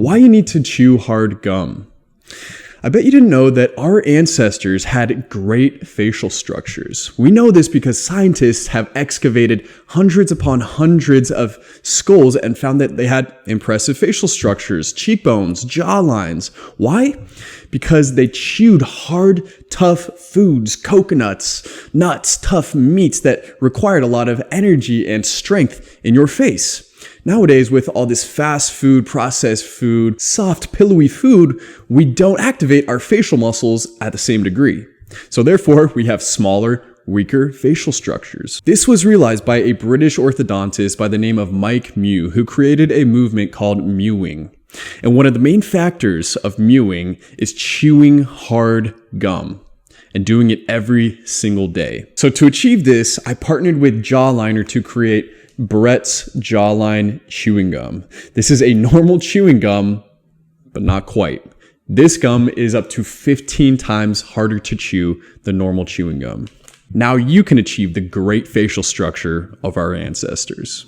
Why you need to chew hard gum? I bet you didn't know that our ancestors had great facial structures. We know this because scientists have excavated hundreds upon hundreds of skulls and found that they had impressive facial structures, cheekbones, jawlines. Why? Because they chewed hard, tough foods, coconuts, nuts, tough meats that required a lot of energy and strength in your face. Nowadays, with all this fast food, processed food, soft, pillowy food, we don't activate our facial muscles at the same degree. So therefore, we have smaller, weaker facial structures. This was realized by a British orthodontist by the name of Mike Mew, who created a movement called mewing. And one of the main factors of mewing is chewing hard gum and doing it every single day. So to achieve this, I partnered with Jawline to create Brett's Jawline chewing gum. This is a normal chewing gum, but not quite. This gum is up to 15 times harder to chew than normal chewing gum. Now you can achieve the great facial structure of our ancestors.